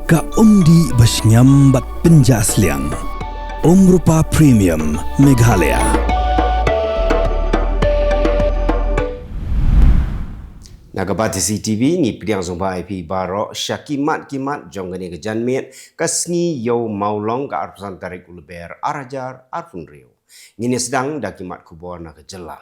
Ka umdi basnyam bat penjasliang. Rupa Premium Meghalaya. Nagabati CTV ni pediang zumba IP baro syakimat kimat jonggani ke janmiat kasngi yo maulong ka arpusan Tarik Lber arajar arpun riu. Ngini sedang dakimat Khubor na ke Jylla.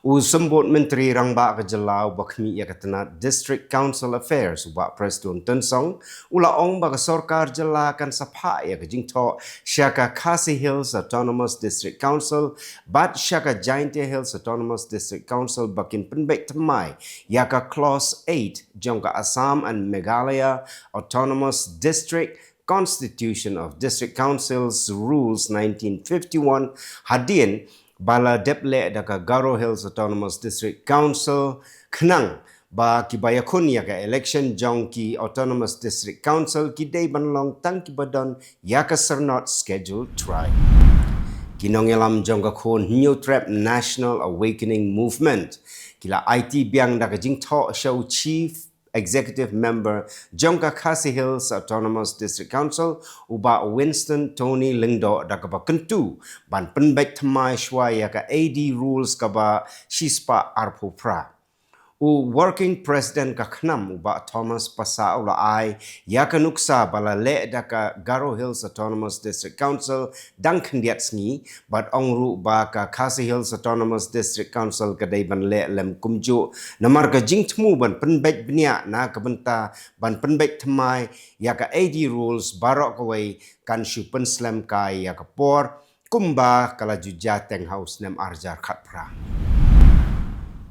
Sembut Menteri Rangba ke Jylla bakmi ia ketena District Council Affairs ubak Presiden Tensong ulaong bagi sorkar Jylla kan sapa ia ke jingto syaka Khasi Hills Autonomous District Council bat syaka Jaintia Hills Autonomous District Council bakin penbek temai ia ke Clause 8 jongka Assam and Meghalaya Autonomous District Constitution of District Councils Rules 1951 hadin bala deple daka Garo Hills Autonomous District Council kenang ba kibayakun ya ka election jong ki Autonomous District Council ki day banlong tang ki badan ya ka sernot scheduled try kinong yalam jong ka khon new trap National Awakening Movement kila IT biang daka jingtho show chief Executive Member Jongka Khasi Hills Autonomous District Council uba Winston Tony Lingdo dakaba kentu ban penbek temai shwaya ka AD rules kaba shispa arpupra. Working President ka khnam uba Thomas Pasa ula ai ya ka nuksa bala le daka Garo Hills Autonomous District Council dang khendiat sngi bat ongru ba ka Khasi Hills Autonomous District Council kadai ban le lem kumju namar ka jingtmu ban penbek bnia na ka benta ban penbek thamai ya ka AD rules barok kawai kan shupen slam kai ya ka por kumba kala juja teng house nem arjar khatpra.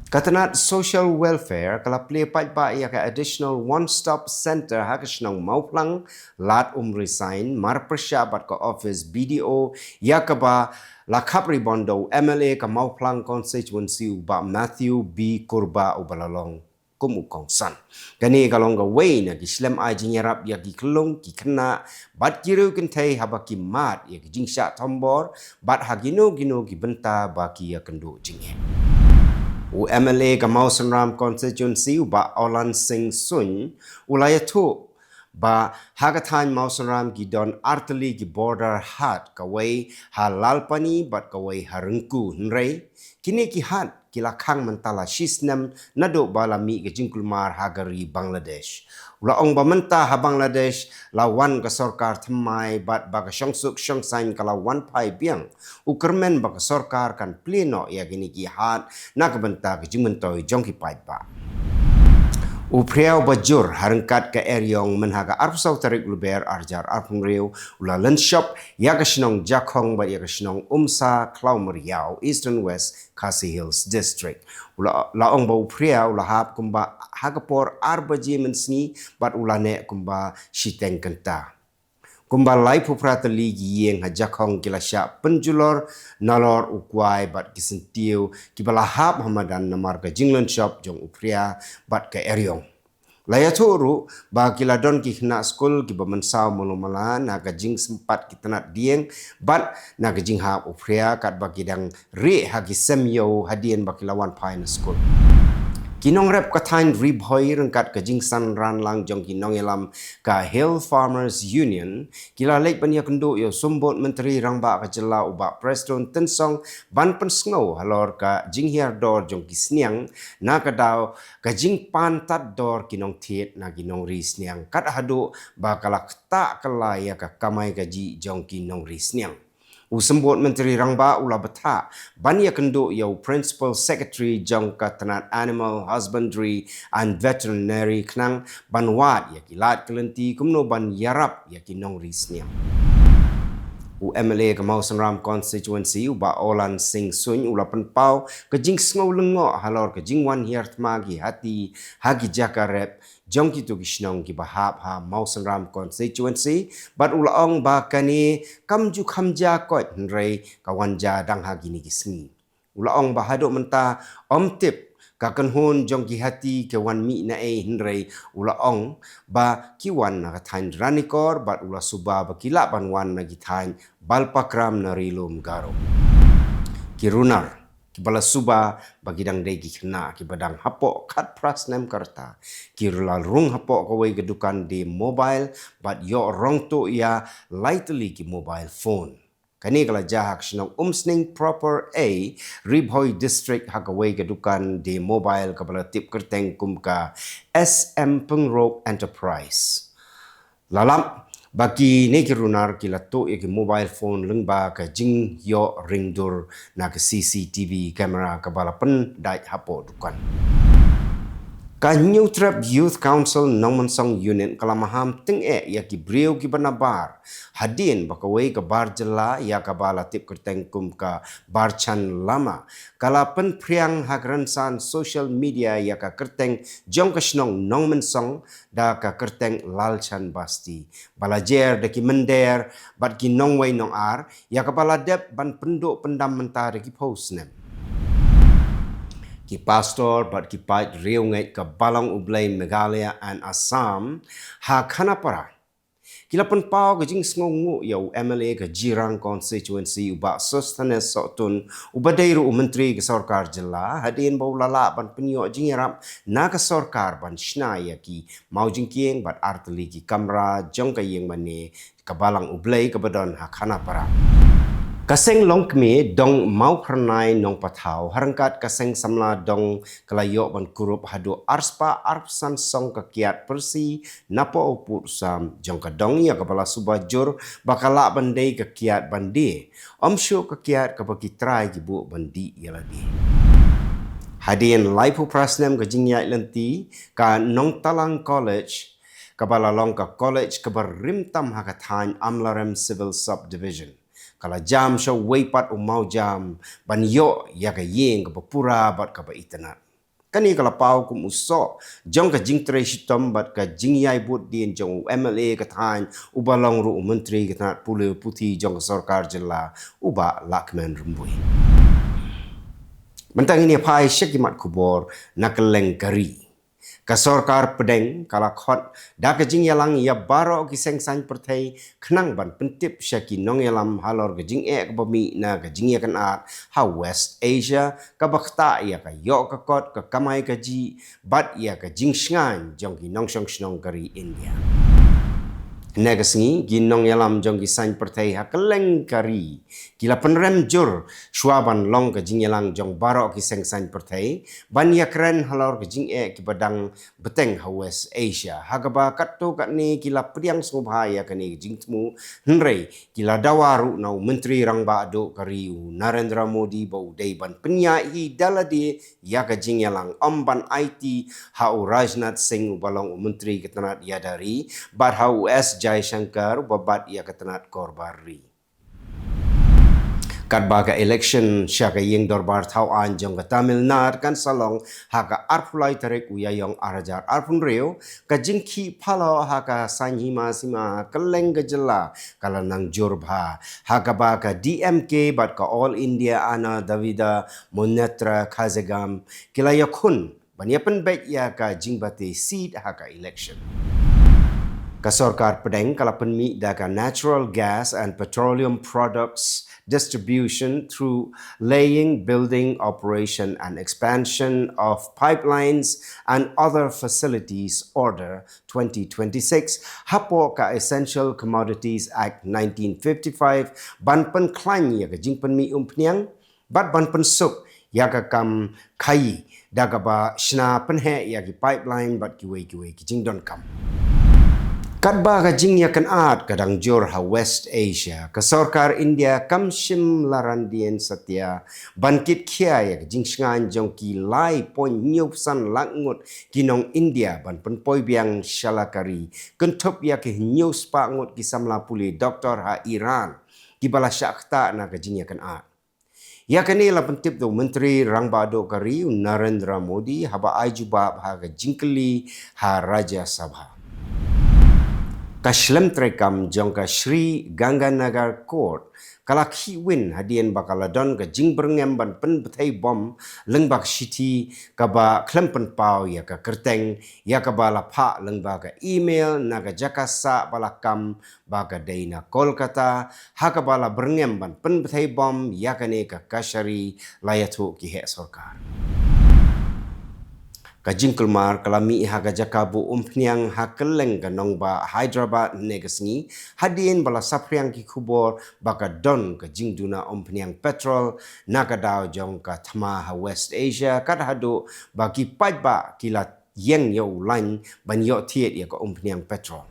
Katanat social welfare kala play pa ia ka additional one-stop center hakasnong mauplang lat resign mar persyabat ka office BDO yakaba lakap ribondo MLA ka mauplang constituency uba Matthew B Kurba ubalalong kumukong san kani kalong ga way na gislam ai jingerap ya giklong ki kena bat kiru kentai habaki mat ya jingsha tombor bat hagino gino gibenta baki ya kendo jinghe MLA ka Mausanram Constituency uba Olan Singh Sun ulaya tu ba hagathan Mausanram gidon arteli gi border hat kawai halalpani bat kawai harengku nrei kini ki hat kilakhang mentala shisnam nado balami ke jingkulmar hagari Bangladesh ulaong bamenta ha Bangladesh lawan ka sorkar thamai bat baga syongsuk syongsain kala wan pai biang ukermen baga sorkar kan pleno ya gini ki hat na kabenta ke jingmentoi jongki pai ba Upriau bajur harengkat ke eryong menhaga arpsau Tarik Lber arjar arpung riu ula lenshop ya kasnong jakhong ba ya kasnong umsa klau meriau Eastern West Khasi Hills District ula laong ba upriau ula hap kumba hagapor arbaji mensni bat ulane kumba shiteng kenta kumba lai puprateli gieng hajakhong kilasya penjulor nalor ukwai bat kisentiu kibalahap hamadan namar ka jinglen shop jong upria bat ka eryong laya turu ba kiladon ki hna school ki bamensau molomala na ka jing sempat kitanat dieng bat na ka jing hap upria kat ba kidang re hagi semyo hadien ba kilawan pai na school kinong rep kathain ribhoi rengkat ka jingsan ran lang jong kinong elam ka Hill Farmers Union kila lek pania kendo yo sumbot Menteri Rangba ka Jylla uba Presiden Tensong ban pensngau halor ka jinghiar dor jong kisniang na ka daw ka jing pantat dor kinong thiet na kinong risniang kat hadu ba kala ta kala ya ka kamai ka ji jong kinong risniang Usembut Menteri Rangba ula beta bania kendo yau Principal Secretary jong katanat Animal Husbandry and Veterinary knang banwat ya kilat kelenti kumno ban yarap ya kinong risniang MLA ka Mausanram Constituency uba Olan Singh Sun ula penpau ke jing sngo lengo halor ke jing wan hiart magi hati hagi jakarep jong kitu gisnong ki bahap ha Mausanram Constituency bat ulaong ba kani kamju khamja kot nrei kawanja dang hagi ni gisni ulaong ba hado menta omtip kakenhun jong ki hati ke wan mi na nrei ulaong ba kiwan na kathain ranikor bat ula suba ba kila ban wan na githain balpakram na rilum garo kirunar Kibala suba bagidang degi kena kibadang hapok kat pras nem karta kirulal rung hapok kawai gedukan di mobile but yo rong tu ya lightly ki mobile phone. Kani kala jahak sinong umsning proper A Ribhoi district hakawai gedukan di mobile kabala tip kerteng kumka SM Pengrok Enterprise. Lalam bagi ni kirunar kilato iki mobile phone lengba ka jing yo ringdur na ke CCTV kamera ka balapan dai hapo dukan. Ka New Trap Youth Council Nongmonsong Unit kalamaham ting ya ki brio ki banabar hadin bakawai ka bar Jylla ya ka bala tip kerteng kum ka bar chan lama kalapan priang hagransan social media ya ka kerteng jong ka snong Nongmonsong da ka kerteng lalchan basti balajer de ki mender bat ki nongwai nong ar ya ka bala dep ban penduk pendam mentari ki post nem. Ki pastor bat ki pait riungai ke Balang Ublay Meghalaya and Assam ha khanapara. Kila pen pau ke jing sngongu ya MLA ke Jirang Constituency uba sustanes sotun ubadairu menteri ke sarkar Jylla hadin bau lala ban penyo jing yarap na ke sarkar ban shna ya ki mau jing kieng bat arteli ki kamera jong ka yeng mane ke Balang Ublay ke badon ha khanapara. Kaseng long kme dong mau pernai nong patau harangkat kaseng samla dong kelayo ban kurup hadu arspa arpsan song kekiat persi napa uput sam jong kadong ya kepala subajur bakala bandai kekiat bandi omsyo kekiat kebaki trai kibu bandi ya lagi. Hadian laipu prasnem ke jingyai lenti ka nong talang college kepala long ka college kebar rimtam hakathan amlarem civil subdivision. Kalau jam so weipat umau jam ban yo ya ka yeng ka pura bat ka ba internet. Kani kalau pau kum usok jong ka jing tre shitom bat ka jing yai but din jong MLA ka than ubalong ru menteri ka tanat pule putih jong ka sarkar Jylla uba lakmen rumbui. Mentang ini pai syakimat Khubor na Kylleng kari. Kasorkar pedeng kalakot da kejing yalang ya baro kiseng san Pyrthei kenang ban pentip syaki nong yalam halor kejing kebami na kejing ya kenat ha West Asia ka bakta ya ka yo ka kot ka kamai kaji bat ya kejing sngan jong ki nong shong snong kari India. Negasngi ginong yalam jong ki san Pyrthei ha Kylleng kari kila penrem jur swaban long ke jing yalang jong barok ki seng san Pyrthei ban ya keren halor ke jing ki badang beteng ha West Asia ha gaba katto kat ni kila priang subhaya ke ni jing temu henrei kila dawaru nau menteri rang ba do kariu Narendra Modi bau dei ban penyai daladi ya ke jing yalang omban IT ha Rajnath Singh balong menteri ketanat ya dari bat ha US Jai Shankar babat ia ketenat korbari. Kat baga election syaka yeng dorbar tau anjong ke Tamil Nadu kan salong haka arpulai Tarik uyayong arajar arpun reo ka jingki palo haka sanyima sima Kylleng ke Jylla kala nang jurbha haka baga DMK bat ka All India Ana Davida Monetra Kazagam kilayakun banyapan baik ya ka jingbati seat haka election. Kasorkar pedeng kalapan mi daga natural gas and petroleum products distribution through laying, building, operation and expansion of pipelines and other facilities order 2026 hapo ka Essential Commodities Act 1955 ban pen klan ya ka jingpen mi umpniang bat ban pen suk ya ka kam kai daga ba shna penhe ya ki pipeline bat ki jingdon kam. Kadba ka jing ya kan at kadang jor ha West Asia ka sarkar India kamshim larandian satya bankit kia ya jing sngan jong ki lai point nyup san langut kinong India ban penpoi biang shalakari kentup ya ke news pa ngut ki samla puli Dr. ha Iran ki bala syakta na ka jing ya kan at. Ya kanila pentip tu menteri rang bado kari Narendra Modi haba ajubab ha ka jingkeli ha Raja Sabha. Kashlem trekam jongka Sri Ganganagar Court kala khiwin hadian bakaladon ka jingberngem ban pen Pyrthei bom lengbak city kaba klempen pau ya ka kerteng ya ka bala pha lengba ka email naga jakasa balakam baga deina Kolkata haka bala berngem ban pen Pyrthei bom ya ka ne ka kashari layatu ki he sarkar Kajing kulmar kalami haga jakabu umpniang hakeleng ganong ba Hyderabad negasni hadien bala sapriang ki Khubor baka don kajing duna umpniang petrol nakadaw jong ka thama ha West Asia kadhadu bagi pajba kilat yeng yo lain ban yo thiet ya ka umpniang petrol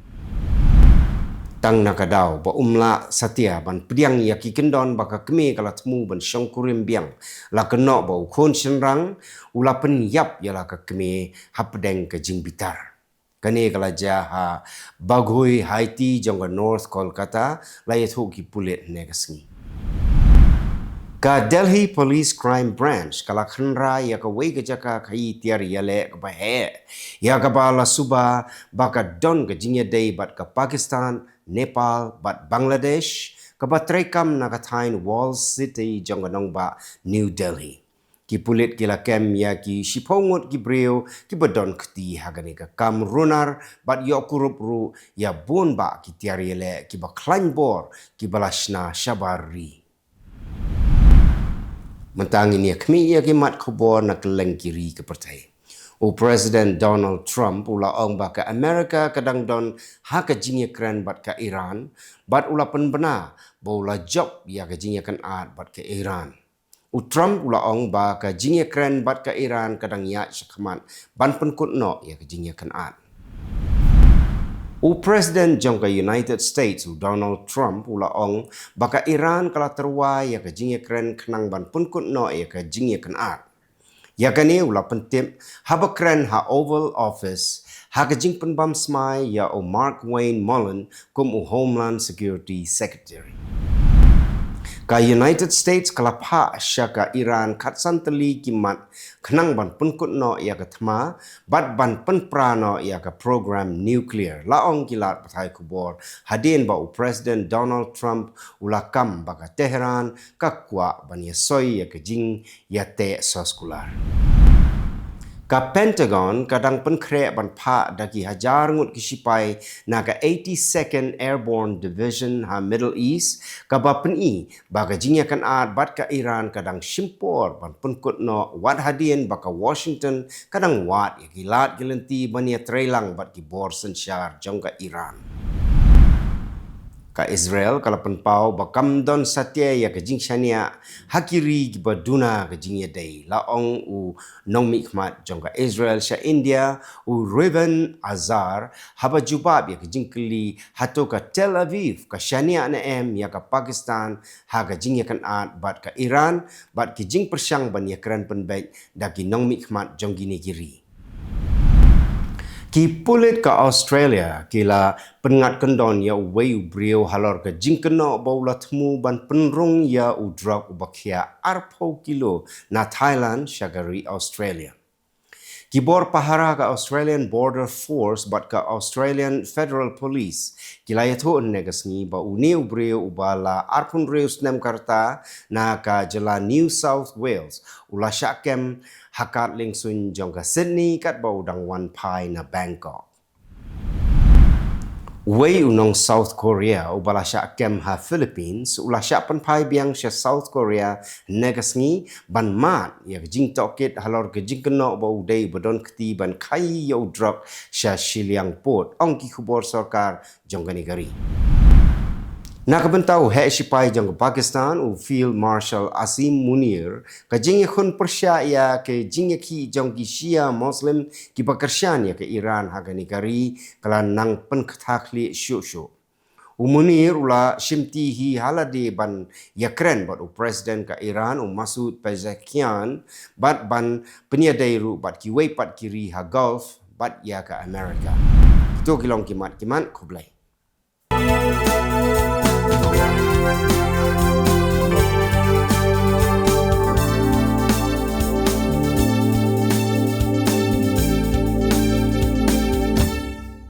tang nakadaw ba umla satia ban pediang ya ki kendon baka kemi kala temu ban syongkurim biang la keno ba ukon senrang ula pen yap ya la ka kemi hapdeng ke jingbitar kane kala jaha bagoi Haiti jongga North Kolkata la yathu ki pulit negasni ka Delhi Police Crime Branch kala khanra ya ka wei jaka khai tiar yale ka ba he ya ka bala suba baka don ka jingya dei bat ka Pakistan Nepal bat Bangladesh ka ba trekam na ka thain Wall City jongganong ba New Delhi ki pulit kila kem ya ki shipongut ki breu ki badon kti hagani ka kam runar bat yo kurup ru ya bon ba ki tiar yale ki ba klain bor ki balashna shabari mentang ini kami ya ki mat Khubor na Kylleng kiri ke Pyrthei o President Donald Trump ula ong ba ka Amerika kadang don ha ka jingya kran bat ka Iran bat ula pen bena ba ula job ya ka jingya kan at bat ka Iran u Trump ula ong ba ka jingya kran bat ka Iran kadang ya syakmat ban pen kutno ya ka jingya kan at U President jong ka United States u Donald Trump ula ong baka Iran kala terwai ya ka jingya kran khnang ban pun kutno ya ka jingya kan at ya kani ula pentip haba kran ha Oval Office ha ka jing pen bam smai ya o Mark Wayne Mullen kum u Homeland Security Secretary ka United States kala pha syaka Iran khat santali kimat khnang ban pun kutno ya ka thma bat ban pen prano ya ka program nuclear laong kilat Pyrthei Khubor hadin ba u President Donald Trump ula kam baka Tehran ka kwa ban ya soi ya ka jing ya te soskular ka Pentagon kadang pen kre ban pha daki hajar ngut kisipai naga 82nd Airborne Division ha Middle East ka ba pen I baga jingya kan at bat ka Iran kadang shimpor ban pen kutno wat hadien baka Washington kadang wat ya gilat gelenti ban ya trelang bat ki bor sensyar jong ka Iran ka Israel kala penpau bakam don satya ya ka jing shania hakiri ki baduna ka jing ya dei laong u nong mi khmat jong ka Israel sha India u Reuven Azar haba jubab ya ka jing kli hato ka Tel Aviv ka shania na em ya ka Pakistan ha ka jing ya kan at bat ka Iran bat ki jing persyang ban ya kran penbek da ki nong mi khmat jong gini kiri ki pulit ka Australia kila pengat kendon ya wei brio halor ka jingkeno baula temu ban penrung ya udrak ubakia arpo kilo na Thailand syagari Australia kibor pahara ka Australian Border Force bat ka Australian Federal Police kila yatho negasni ba uni brio ubala arpun reus nem karta na ka Jylla New South Wales ula syakem hakat lingsun jong ka Sydney kat bau dang wan pai na Bangkok. Wei unong South Korea ubala syak kem ha Philippines ula syak pan pai biang sya South Korea negasngi ban mat ya jing tokit halor ke jing keno bau dei bodon keti ban kai yo drop sya Shiliang Port ong ki Khubor sarkar jong ka negari. Nakabentau he sipai jong Pakistan u Field Marshal Asim Munir ka jing khun persya ya ke jing ki jong ki Shia Muslim ki bakersyan ya ke Iran ha negari kala nang pen khathakli syu u Munir ula shimti hi halade ban yakren bat u President ka Iran u Masud Pezeshkian bat ban penyadai ru bat ki wei pat kiri ha Gulf bat ya ka Amerika itu kilong kimat Khublai